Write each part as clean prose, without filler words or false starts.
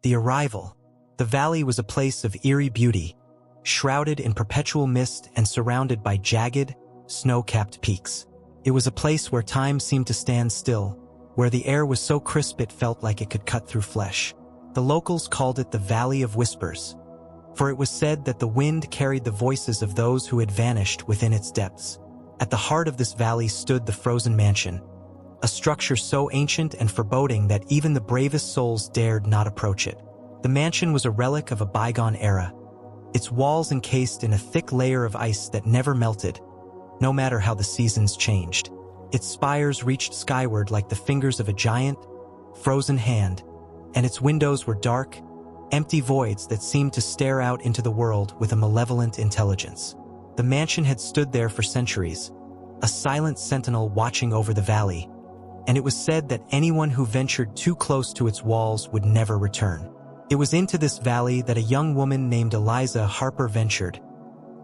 The arrival. The valley was a place of eerie beauty, shrouded in perpetual mist and surrounded by jagged, snow-capped peaks. It was a place where time seemed to stand still, where the air was so crisp it felt like it could cut through flesh. The locals called it the Valley of Whispers, for it was said that the wind carried the voices of those who had vanished within its depths. At the heart of this valley stood the frozen mansion, a structure so ancient and foreboding that even the bravest souls dared not approach it. The mansion was a relic of a bygone era, its walls encased in a thick layer of ice that never melted, no matter how the seasons changed. Its spires reached skyward like the fingers of a giant, frozen hand, and its windows were dark, empty voids that seemed to stare out into the world with a malevolent intelligence. The mansion had stood there for centuries, a silent sentinel watching over the valley, and it was said that anyone who ventured too close to its walls would never return. It was into this valley that a young woman named Eliza Harper ventured,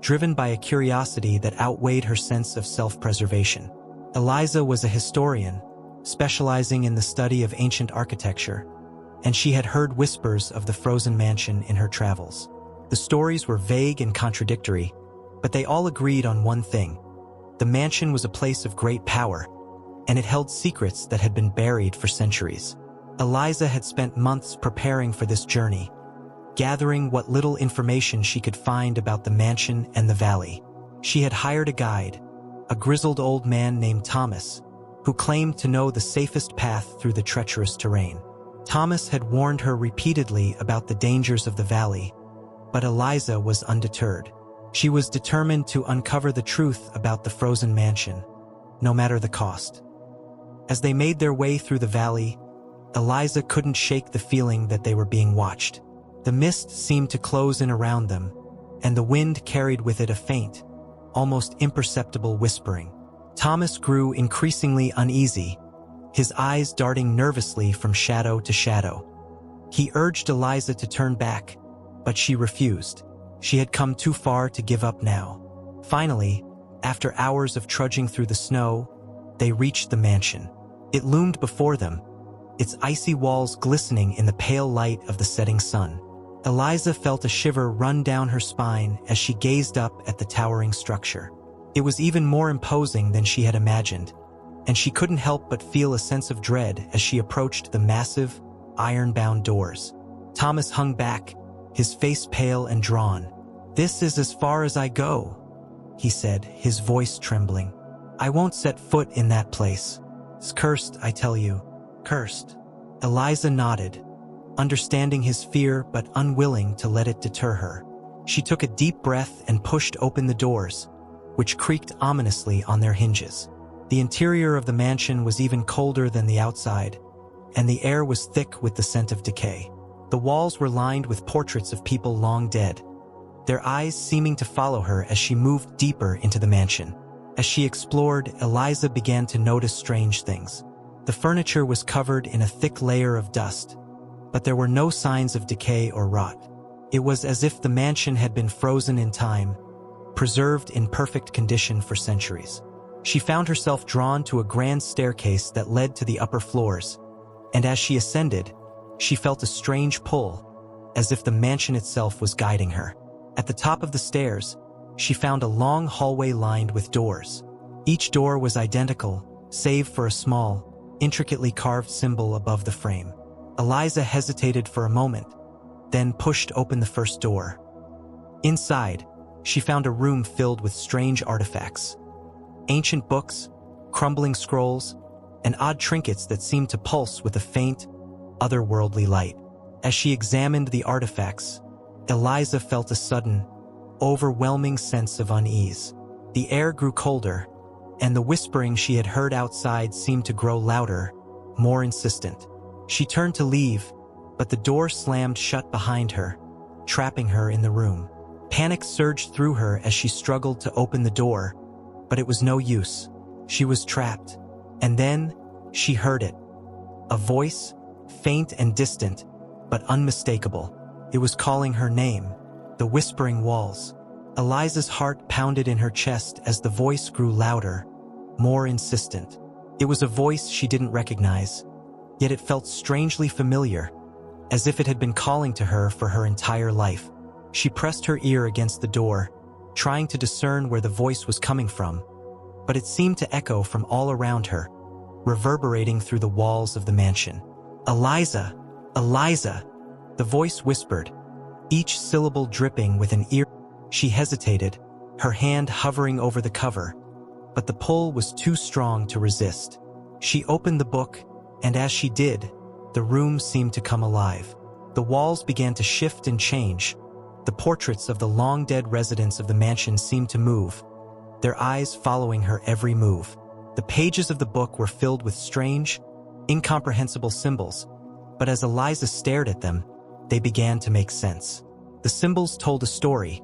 driven by a curiosity that outweighed her sense of self-preservation. Eliza was a historian, specializing in the study of ancient architecture, and she had heard whispers of the frozen mansion in her travels. The stories were vague and contradictory, but they all agreed on one thing. The mansion was a place of great power, and it held secrets that had been buried for centuries. Eliza had spent months preparing for this journey, gathering what little information she could find about the mansion and the valley. She had hired a guide, a grizzled old man named Thomas, who claimed to know the safest path through the treacherous terrain. Thomas had warned her repeatedly about the dangers of the valley, but Eliza was undeterred. She was determined to uncover the truth about the frozen mansion, no matter the cost. As they made their way through the valley, Eliza couldn't shake the feeling that they were being watched. The mist seemed to close in around them, and the wind carried with it a faint, almost imperceptible whispering. Thomas grew increasingly uneasy, his eyes darting nervously from shadow to shadow. He urged Eliza to turn back, but she refused. She had come too far to give up now. Finally, after hours of trudging through the snow, they reached the mansion. It loomed before them, its icy walls glistening in the pale light of the setting sun. Eliza felt a shiver run down her spine as she gazed up at the towering structure. It was even more imposing than she had imagined, and she couldn't help but feel a sense of dread as she approached the massive, iron-bound doors. Thomas hung back, his face pale and drawn. "This is as far as I go," he said, his voice trembling. "I won't set foot in that place. It's cursed, I tell you. Cursed." Eliza nodded, understanding his fear but unwilling to let it deter her. She took a deep breath and pushed open the doors, which creaked ominously on their hinges. The interior of the mansion was even colder than the outside, and the air was thick with the scent of decay. The walls were lined with portraits of people long dead, their eyes seeming to follow her as she moved deeper into the mansion. As she explored, Eliza began to notice strange things. The furniture was covered in a thick layer of dust, but there were no signs of decay or rot. It was as if the mansion had been frozen in time, preserved in perfect condition for centuries. She found herself drawn to a grand staircase that led to the upper floors, and as she ascended, she felt a strange pull, as if the mansion itself was guiding her. At the top of the stairs, she found a long hallway lined with doors. Each door was identical, save for a small, intricately carved symbol above the frame. Eliza hesitated for a moment, then pushed open the first door. Inside, she found a room filled with strange artifacts. Ancient books, crumbling scrolls, and odd trinkets that seemed to pulse with a faint, otherworldly light. As she examined the artifacts, Eliza felt a sudden, overwhelming sense of unease. The air grew colder, and the whispering she had heard outside seemed to grow louder, more insistent. She turned to leave, but the door slammed shut behind her, trapping her in the room. Panic surged through her as she struggled to open the door, but it was no use. She was trapped. And then, she heard it. A voice, faint and distant, but unmistakable. It was calling her name, the whispering walls. Eliza's heart pounded in her chest as the voice grew louder, more insistent. It was a voice she didn't recognize, yet it felt strangely familiar, as if it had been calling to her for her entire life. She pressed her ear against the door, trying to discern where the voice was coming from, but it seemed to echo from all around her, reverberating through the walls of the mansion. "Eliza! Eliza!" the voice whispered, each syllable dripping with an ear. She hesitated, her hand hovering over the cover, but the pull was too strong to resist. She opened the book, and as she did, the room seemed to come alive. The walls began to shift and change. The portraits of the long-dead residents of the mansion seemed to move, their eyes following her every move. The pages of the book were filled with strange, incomprehensible symbols, but as Eliza stared at them, they began to make sense. The symbols told a story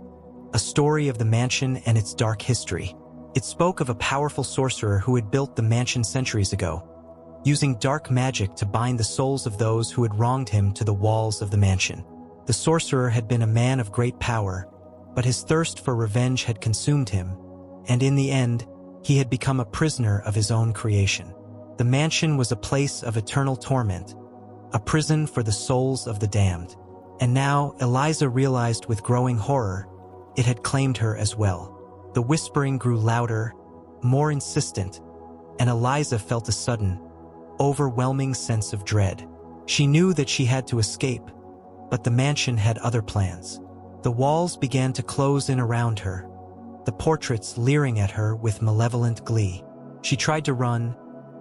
of the mansion and its dark history. It spoke of a powerful sorcerer who had built the mansion centuries ago, using dark magic to bind the souls of those who had wronged him to the walls of the mansion. The sorcerer had been a man of great power, but his thirst for revenge had consumed him, and in the end, he had become a prisoner of his own creation. The mansion was a place of eternal torment, a prison for the souls of the damned. And now, Eliza realized with growing horror, it had claimed her as well. The whispering grew louder, more insistent, and Eliza felt a sudden, overwhelming sense of dread. She knew that she had to escape, but the mansion had other plans. The walls began to close in around her, the portraits leering at her with malevolent glee. She tried to run,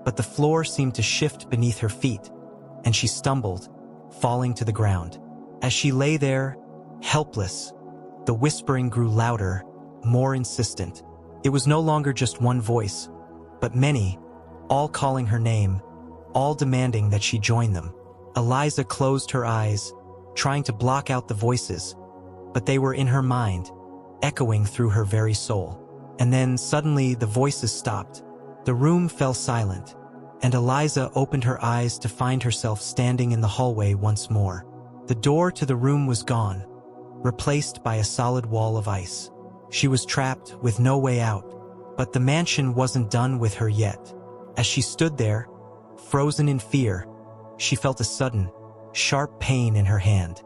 but the floor seemed to shift beneath her feet, and she stumbled, falling to the ground. As she lay there, helpless, the whispering grew louder, more insistent. It was no longer just one voice, but many, all calling her name, all demanding that she join them. Eliza closed her eyes, trying to block out the voices, but they were in her mind, echoing through her very soul. And then, suddenly, the voices stopped. The room fell silent, and Eliza opened her eyes to find herself standing in the hallway once more. The door to the room was gone, replaced by a solid wall of ice. She was trapped with no way out, but the mansion wasn't done with her yet. As she stood there, frozen in fear, she felt a sudden, sharp pain in her hand.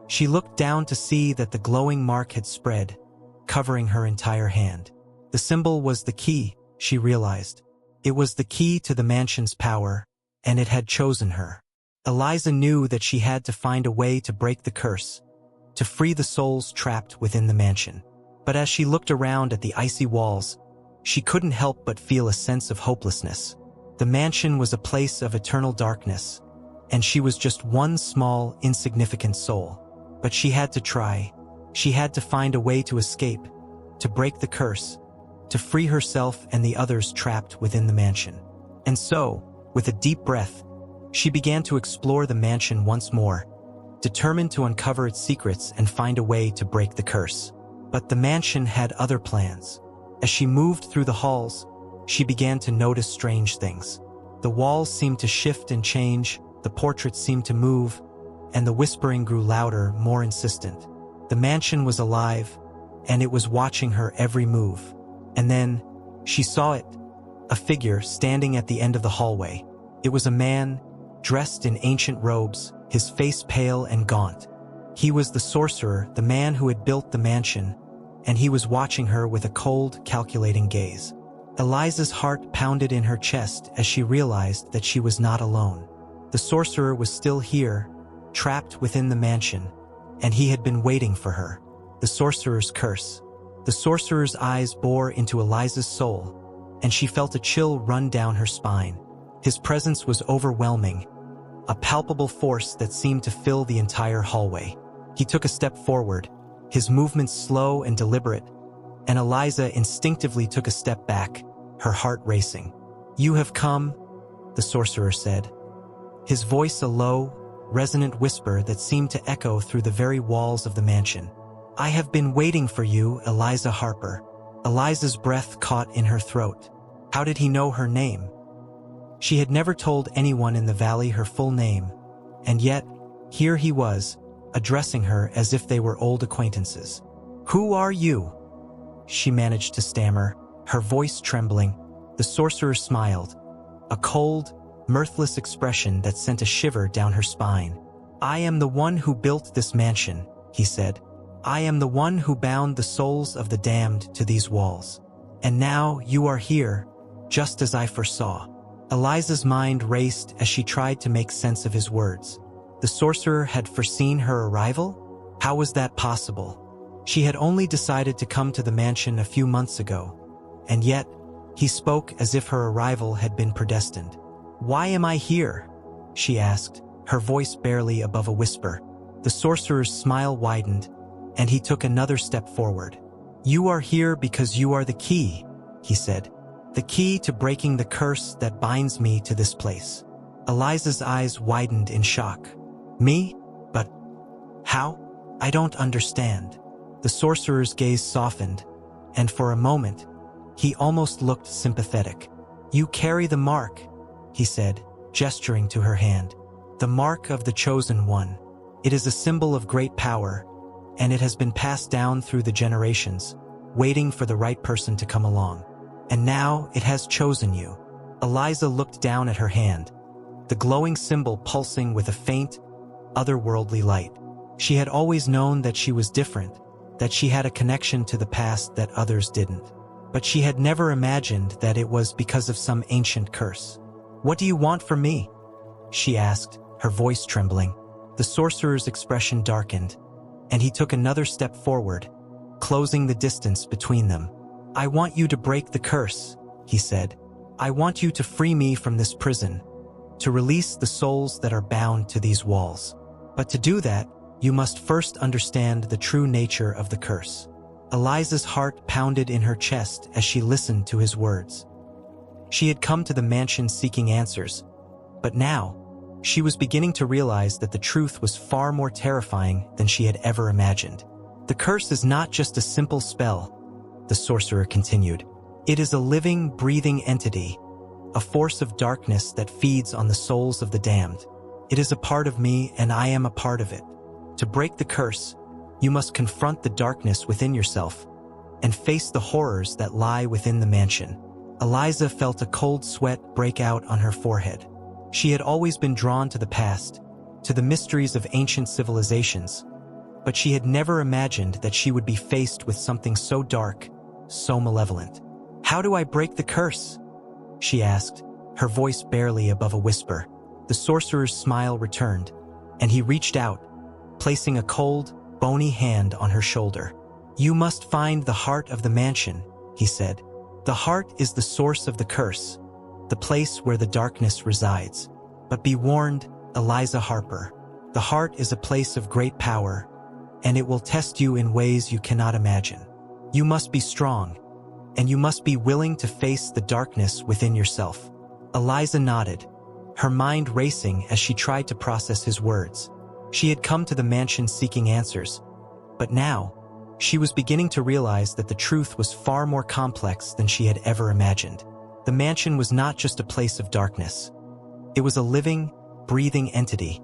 She looked down to see that the glowing mark had spread, covering her entire hand. The symbol was the key, she realized. It was the key to the mansion's power, and it had chosen her. Eliza knew that she had to find a way to break the curse, to free the souls trapped within the mansion. But as she looked around at the icy walls, she couldn't help but feel a sense of hopelessness. The mansion was a place of eternal darkness, and she was just one small, insignificant soul. But she had to try. She had to find a way to escape, to break the curse, to free herself and the others trapped within the mansion. And so, with a deep breath, she began to explore the mansion once more, determined to uncover its secrets and find a way to break the curse. But the mansion had other plans. As she moved through the halls, she began to notice strange things. The walls seemed to shift and change, the portraits seemed to move, and the whispering grew louder, more insistent. The mansion was alive, and it was watching her every move. And then, she saw it, a figure standing at the end of the hallway. It was a man, dressed in ancient robes, his face pale and gaunt. He was the sorcerer, the man who had built the mansion, and he was watching her with a cold, calculating gaze. Eliza's heart pounded in her chest as she realized that she was not alone. The sorcerer was still here, trapped within the mansion, and he had been waiting for her. The sorcerer's curse. The sorcerer's eyes bore into Eliza's soul, and she felt a chill run down her spine. His presence was overwhelming, a palpable force that seemed to fill the entire hallway. He took a step forward, his movements slow and deliberate, and Eliza instinctively took a step back, her heart racing. "You have come," the sorcerer said, his voice a low, resonant whisper that seemed to echo through the very walls of the mansion. "I have been waiting for you, Eliza Harper." Eliza's breath caught in her throat. How did he know her name? She had never told anyone in the valley her full name, and yet, here he was, addressing her as if they were old acquaintances. "Who are you?" she managed to stammer, her voice trembling. The sorcerer smiled, a cold, mirthless expression that sent a shiver down her spine. "I am the one who built this mansion," he said. "I am the one who bound the souls of the damned to these walls. And now you are here, just as I foresaw." Eliza's mind raced as she tried to make sense of his words. The sorcerer had foreseen her arrival? How was that possible? She had only decided to come to the mansion a few months ago, and yet he spoke as if her arrival had been predestined. "Why am I here?" she asked, her voice barely above a whisper. The sorcerer's smile widened, and he took another step forward. "You are here because you are the key," he said. "The key to breaking the curse that binds me to this place." Eliza's eyes widened in shock. "Me? But how? I don't understand." The sorcerer's gaze softened, and for a moment, he almost looked sympathetic. "You carry the mark," he said, gesturing to her hand. "The mark of the chosen one. It is a symbol of great power, and it has been passed down through the generations, waiting for the right person to come along. And now it has chosen you." Eliza looked down at her hand, the glowing symbol pulsing with a faint, otherworldly light. She had always known that she was different, that she had a connection to the past that others didn't. But she had never imagined that it was because of some ancient curse. "What do you want from me?" she asked, her voice trembling. The sorcerer's expression darkened, and he took another step forward, closing the distance between them. "I want you to break the curse," he said. "I want you to free me from this prison, to release the souls that are bound to these walls. But to do that, you must first understand the true nature of the curse." Eliza's heart pounded in her chest as she listened to his words. She had come to the mansion seeking answers, but now, she was beginning to realize that the truth was far more terrifying than she had ever imagined. "The curse is not just a simple spell," the sorcerer continued. "It is a living, breathing entity, a force of darkness that feeds on the souls of the damned. It is a part of me, and I am a part of it. To break the curse, you must confront the darkness within yourself and face the horrors that lie within the mansion." Eliza felt a cold sweat break out on her forehead. She had always been drawn to the past, to the mysteries of ancient civilizations, but she had never imagined that she would be faced with something so dark, so malevolent. "How do I break the curse?" she asked, her voice barely above a whisper. The sorcerer's smile returned, and he reached out, placing a cold, bony hand on her shoulder. "You must find the heart of the mansion," he said. "The heart is the source of the curse, the place where the darkness resides. But be warned, Eliza Harper. The heart is a place of great power, and it will test you in ways you cannot imagine. You must be strong, and you must be willing to face the darkness within yourself." Eliza nodded, her mind racing as she tried to process his words. She had come to the mansion seeking answers, but now, she was beginning to realize that the truth was far more complex than she had ever imagined. The mansion was not just a place of darkness. It was a living, breathing entity,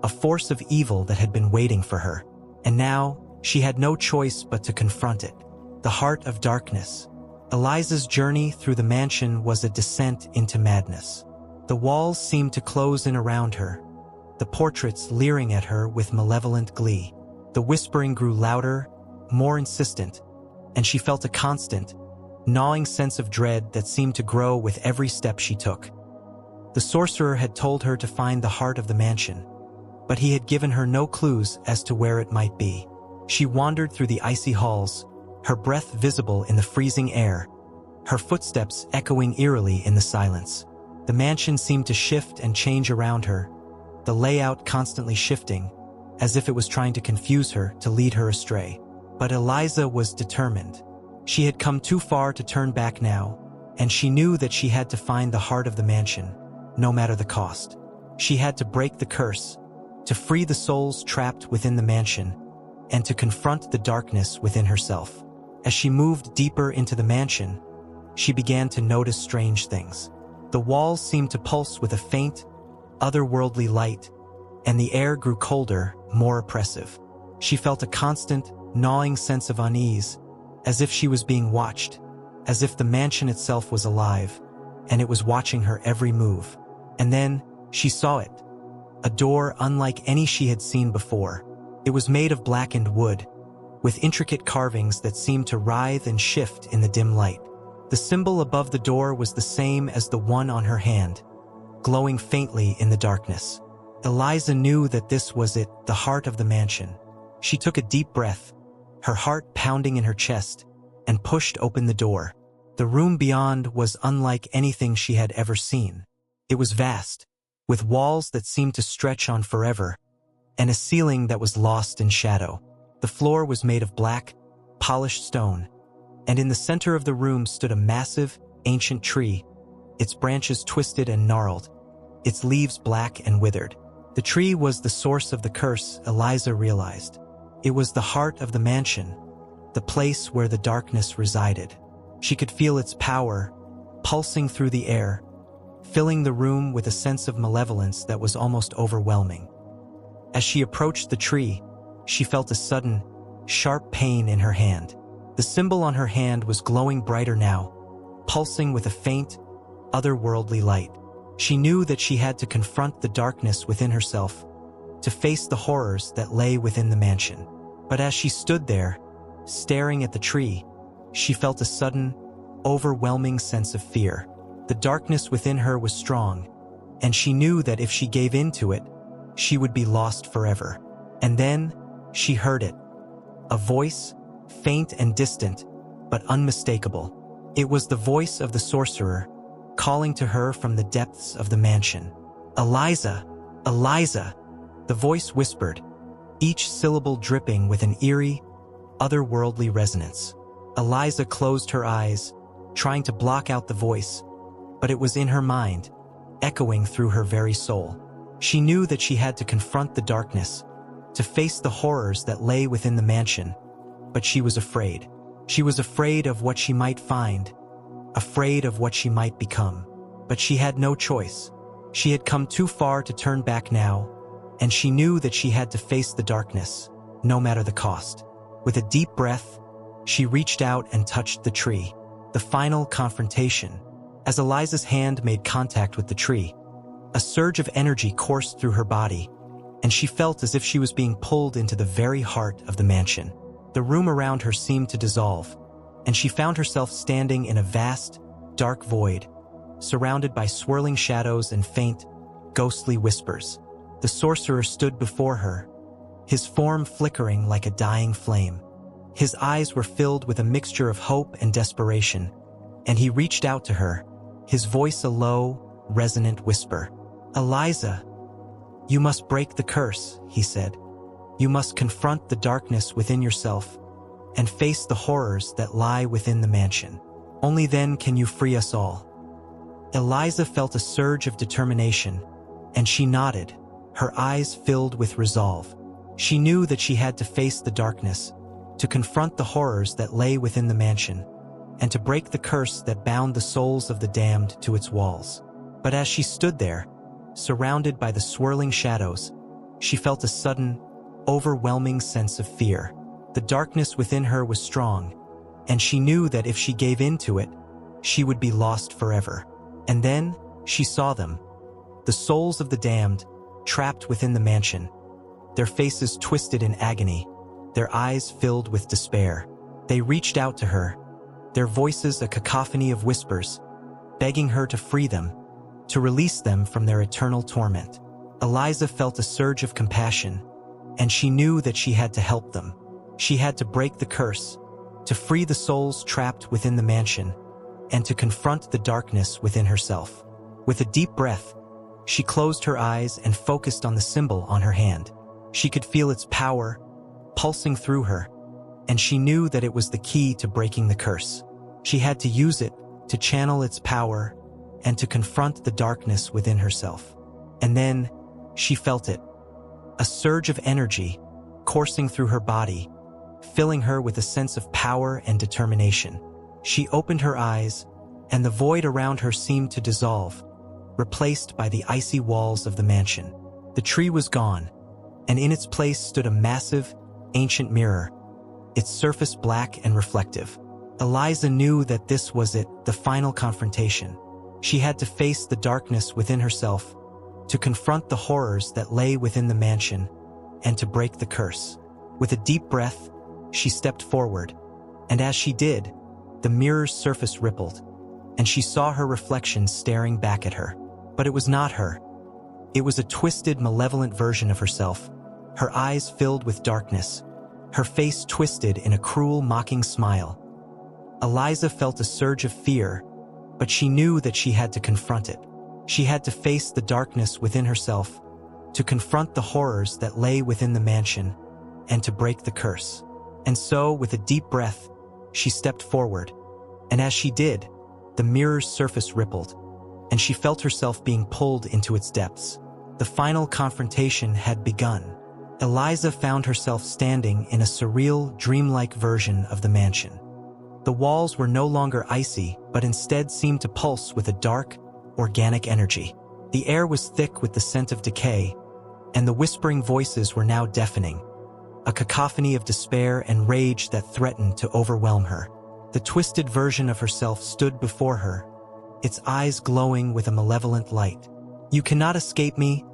a force of evil that had been waiting for her. And now, she had no choice but to confront it. The heart of darkness. Eliza's journey through the mansion was a descent into madness. The walls seemed to close in around her, the portraits leering at her with malevolent glee. The whispering grew louder, more insistent, and she felt a constant, gnawing sense of dread that seemed to grow with every step she took. The sorcerer had told her to find the heart of the mansion, but he had given her no clues as to where it might be. She wandered through the icy halls, her breath visible in the freezing air, her footsteps echoing eerily in the silence. The mansion seemed to shift and change around her, the layout constantly shifting, as if it was trying to confuse her, to lead her astray. But Eliza was determined. She had come too far to turn back now, and she knew that she had to find the heart of the mansion, no matter the cost. She had to break the curse, to free the souls trapped within the mansion, and to confront the darkness within herself. As she moved deeper into the mansion, she began to notice strange things. The walls seemed to pulse with a faint, otherworldly light, and the air grew colder, more oppressive. She felt a constant, gnawing sense of unease, as if she was being watched, as if the mansion itself was alive, and it was watching her every move. And then, she saw it. a door unlike any she had seen before. It was made of blackened wood, with intricate carvings that seemed to writhe and shift in the dim light. The symbol above the door was the same as the one on her hand, glowing faintly in the darkness. Eliza knew that this was it, the heart of the mansion. She took a deep breath, her heart pounding in her chest, and pushed open the door. The room beyond was unlike anything she had ever seen. It was vast, with walls that seemed to stretch on forever, and a ceiling that was lost in shadow. The floor was made of black, polished stone, and in the center of the room stood a massive, ancient tree, its branches twisted and gnarled, its leaves black and withered. The tree was the source of the curse, Eliza realized. It was the heart of the mansion, the place where the darkness resided. She could feel its power, pulsing through the air, filling the room with a sense of malevolence that was almost overwhelming. As she approached the tree, she felt a sudden, sharp pain in her hand. The symbol on her hand was glowing brighter now, pulsing with a faint, otherworldly light. She knew that she had to confront the darkness within herself, to face the horrors that lay within the mansion. But as she stood there, staring at the tree, she felt a sudden, overwhelming sense of fear. The darkness within her was strong, and she knew that if she gave in to it, she would be lost forever. And then, she heard it. A voice, faint and distant, but unmistakable. It was the voice of the sorcerer, calling to her from the depths of the mansion. "Eliza! Eliza!" The voice whispered, each syllable dripping with an eerie, otherworldly resonance. Eliza closed her eyes, trying to block out the voice, but it was in her mind, echoing through her very soul. She knew that she had to confront the darkness, to face the horrors that lay within the mansion, but she was afraid. She was afraid of what she might find, afraid of what she might become. But she had no choice. She had come too far to turn back now, and she knew that she had to face the darkness, no matter the cost. With a deep breath, she reached out and touched the tree. The final confrontation. As Eliza's hand made contact with the tree, a surge of energy coursed through her body, and she felt as if she was being pulled into the very heart of the mansion. The room around her seemed to dissolve, and she found herself standing in a vast, dark void, surrounded by swirling shadows and faint, ghostly whispers. The sorcerer stood before her, his form flickering like a dying flame. His eyes were filled with a mixture of hope and desperation, and he reached out to her, his voice a low, resonant whisper. "Eliza, you must break the curse," he said. "You must confront the darkness within yourself and face the horrors that lie within the mansion. Only then can you free us all." Eliza felt a surge of determination, and she nodded, her eyes filled with resolve. She knew that she had to face the darkness, to confront the horrors that lay within the mansion, and to break the curse that bound the souls of the damned to its walls. But as she stood there, surrounded by the swirling shadows, she felt a sudden, overwhelming sense of fear. The darkness within her was strong, and she knew that if she gave in to it, she would be lost forever. And then, she saw them, the souls of the damned, trapped within the mansion, their faces twisted in agony, their eyes filled with despair. They reached out to her, their voices a cacophony of whispers, begging her to free them, to release them from their eternal torment. Eliza felt a surge of compassion, and she knew that she had to help them. She had to break the curse, to free the souls trapped within the mansion, and to confront the darkness within herself. With a deep breath, she closed her eyes and focused on the symbol on her hand. She could feel its power, pulsing through her, and she knew that it was the key to breaking the curse. She had to use it to channel its power and to confront the darkness within herself. And then, she felt it. A surge of energy coursing through her body, filling her with a sense of power and determination. She opened her eyes, and the void around her seemed to dissolve, replaced by the icy walls of the mansion. The tree was gone, and in its place stood a massive, ancient mirror, its surface black and reflective. Eliza knew that this was it, the final confrontation. She had to face the darkness within herself, to confront the horrors that lay within the mansion, and to break the curse. With a deep breath, she stepped forward, and as she did, the mirror's surface rippled, and she saw her reflection staring back at her. But it was not her. It was a twisted, malevolent version of herself, her eyes filled with darkness, her face twisted in a cruel, mocking smile. Eliza felt a surge of fear, but she knew that she had to confront it. She had to face the darkness within herself, to confront the horrors that lay within the mansion, and to break the curse. And so, with a deep breath, she stepped forward, and as she did, the mirror's surface rippled, and she felt herself being pulled into its depths. The final confrontation had begun. Eliza found herself standing in a surreal, dreamlike version of the mansion. The walls were no longer icy, but instead seemed to pulse with a dark, organic energy. The air was thick with the scent of decay, and the whispering voices were now deafening, a cacophony of despair and rage that threatened to overwhelm her. The twisted version of herself stood before her, its eyes glowing with a malevolent light. "You cannot escape me,"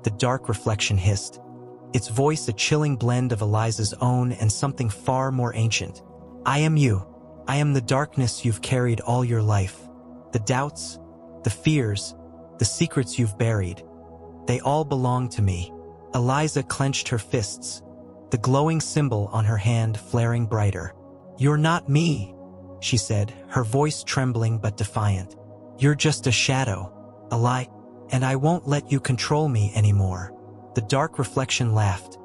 the dark reflection hissed, its voice a chilling blend of Eliza's own and something far more ancient. "I am you. I am the darkness you've carried all your life. The doubts, the fears, the secrets you've buried. They all belong to me." Eliza clenched her fists, the glowing symbol on her hand flaring brighter. "You're not me," she said, her voice trembling but defiant. "You're just a shadow, a lie, and I won't let you control me anymore." The dark reflection laughed,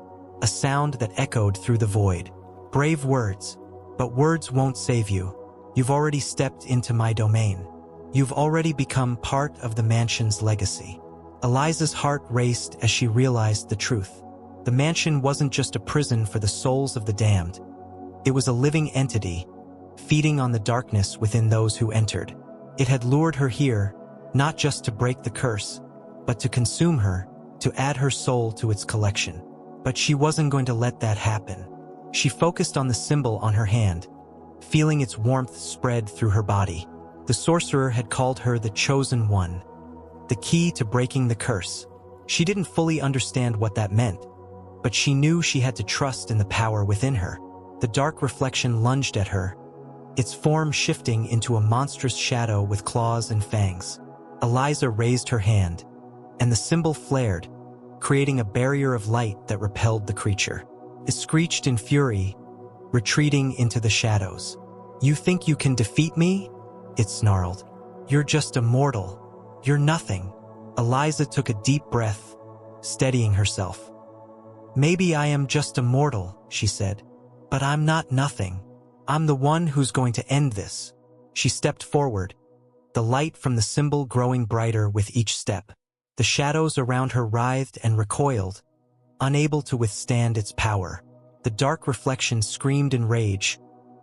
a sound that echoed through the void. "Brave words, but words won't save you. You've already stepped into my domain. You've already become part of the mansion's legacy." Eliza's heart raced as she realized the truth. The mansion wasn't just a prison for the souls of the damned. It was a living entity, feeding on the darkness within those who entered. It had lured her here, not just to break the curse, but to consume her, to add her soul to its collection. But she wasn't going to let that happen. She focused on the symbol on her hand, feeling its warmth spread through her body. The sorcerer had called her the chosen one, the key to breaking the curse. She didn't fully understand what that meant, but she knew she had to trust in the power within her. The dark reflection lunged at her, its form shifting into a monstrous shadow with claws and fangs. Eliza raised her hand, and the symbol flared, creating a barrier of light that repelled the creature. It screeched in fury, retreating into the shadows. "You think you can defeat me?" it snarled. "You're just a mortal. You're nothing." Eliza took a deep breath, steadying herself. "Maybe I am just a mortal," she said, "but I'm not nothing. I'm the one who's going to end this." She stepped forward, the light from the symbol growing brighter with each step. The shadows around her writhed and recoiled, unable to withstand its power. The dark reflection screamed in rage,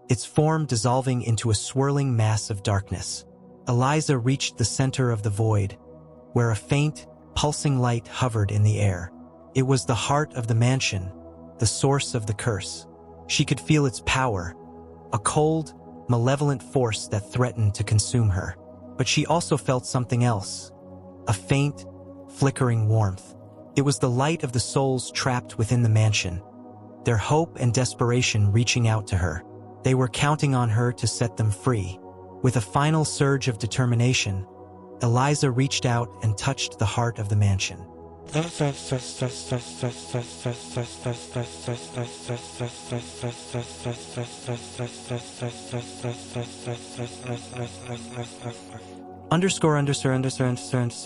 its form dissolving into a swirling mass of darkness. Eliza reached the center of the void, where a faint, pulsing light hovered in the air. It was the heart of the mansion, the source of the curse. She could feel its power, a cold, malevolent force that threatened to consume her. But she also felt something else, a faint, flickering warmth. It was the light of the souls trapped within the mansion, their hope and desperation reaching out to her. They were counting on her to set them free. With a final surge of determination, Eliza reached out and touched the heart of the mansion.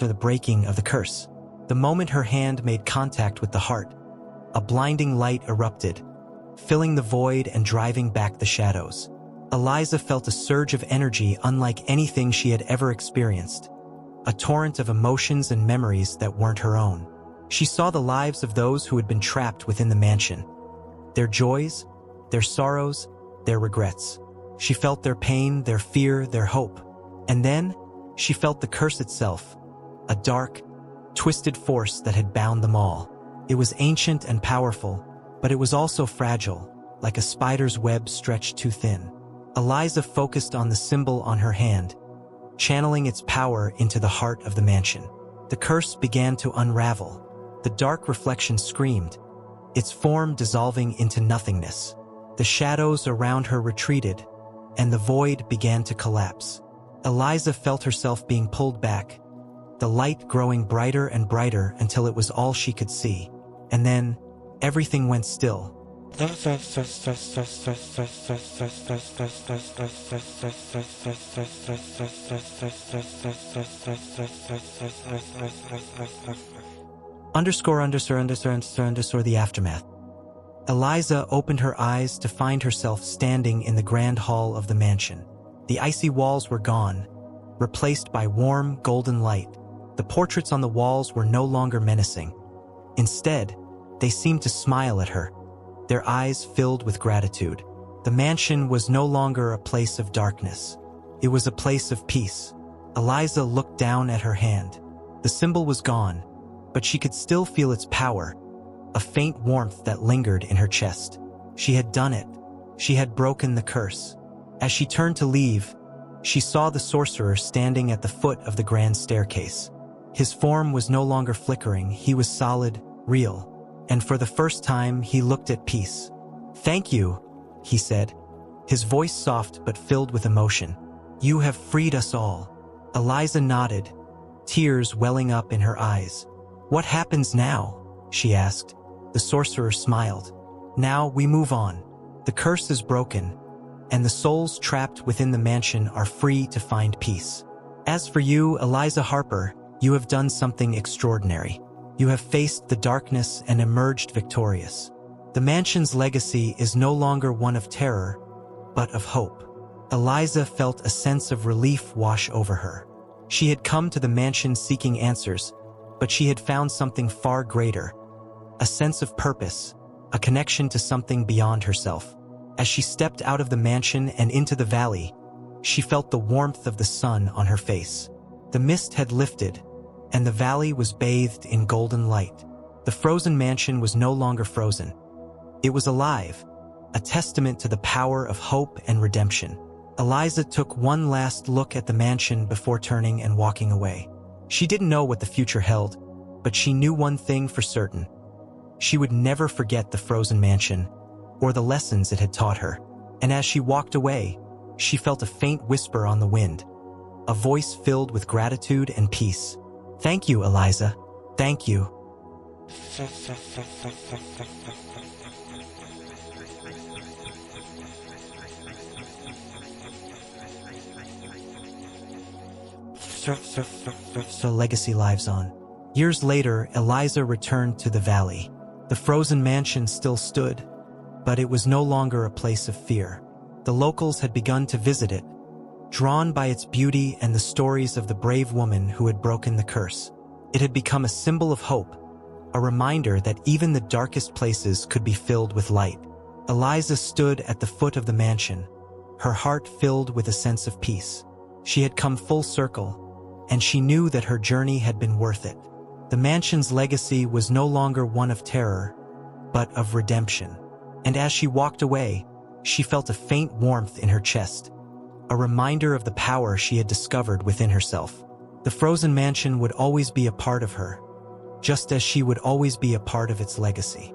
The breaking of the curse. The moment her hand made contact with the heart, a blinding light erupted, filling the void and driving back the shadows. Eliza felt a surge of energy unlike anything she had ever experienced, a torrent of emotions and memories that weren't her own. She saw the lives of those who had been trapped within the mansion, their joys, their sorrows, their regrets. She felt their pain, their fear, their hope. And then, she felt the curse itself, a dark, twisted force that had bound them all. It was ancient and powerful, but it was also fragile, like a spider's web stretched too thin. Eliza focused on the symbol on her hand, channeling its power into the heart of the mansion. The curse began to unravel. The dark reflection screamed, its form dissolving into nothingness. The shadows around her retreated, and the void began to collapse. Eliza felt herself being pulled back, the light growing brighter and brighter until it was all she could see. And then, everything went still. The aftermath. Eliza opened her eyes to find herself standing in the grand hall of the mansion. The icy walls were gone, replaced by warm, golden light. The portraits on the walls were no longer menacing. Instead, they seemed to smile at her, their eyes filled with gratitude. The mansion was no longer a place of darkness. It was a place of peace. Eliza looked down at her hand. The symbol was gone, but she could still feel its power, a faint warmth that lingered in her chest. She had done it. She had broken the curse. As she turned to leave, she saw the sorcerer standing at the foot of the grand staircase. His form was no longer flickering, he was solid, real, and for the first time he looked at peace. "Thank you," he said, his voice soft but filled with emotion. "You have freed us all." Eliza nodded, tears welling up in her eyes. "What happens now?" she asked. The sorcerer smiled. "Now we move on. The curse is broken, and the souls trapped within the mansion are free to find peace. As for you, Eliza Harper, you have done something extraordinary. You have faced the darkness and emerged victorious. The mansion's legacy is no longer one of terror, but of hope." Eliza felt a sense of relief wash over her. She had come to the mansion seeking answers, but she had found something far greater, a sense of purpose, a connection to something beyond herself. As she stepped out of the mansion and into the valley, she felt the warmth of the sun on her face. The mist had lifted, and the valley was bathed in golden light. The frozen mansion was no longer frozen. It was alive, a testament to the power of hope and redemption. Eliza took one last look at the mansion before turning and walking away. She didn't know what the future held, but she knew one thing for certain. She would never forget the frozen mansion, or the lessons it had taught her. And as she walked away, she felt a faint whisper on the wind, a voice filled with gratitude and peace. "Thank you, Eliza. Thank you." The legacy lives on. Years later, Eliza returned to the valley. The frozen mansion still stood, but it was no longer a place of fear. The locals had begun to visit it, drawn by its beauty and the stories of the brave woman who had broken the curse. It had become a symbol of hope, a reminder that even the darkest places could be filled with light. Eliza stood at the foot of the mansion, her heart filled with a sense of peace. She had come full circle, and she knew that her journey had been worth it. The mansion's legacy was no longer one of terror, but of redemption. And as she walked away, she felt a faint warmth in her chest, a reminder of the power she had discovered within herself. The frozen mansion would always be a part of her, just as she would always be a part of its legacy.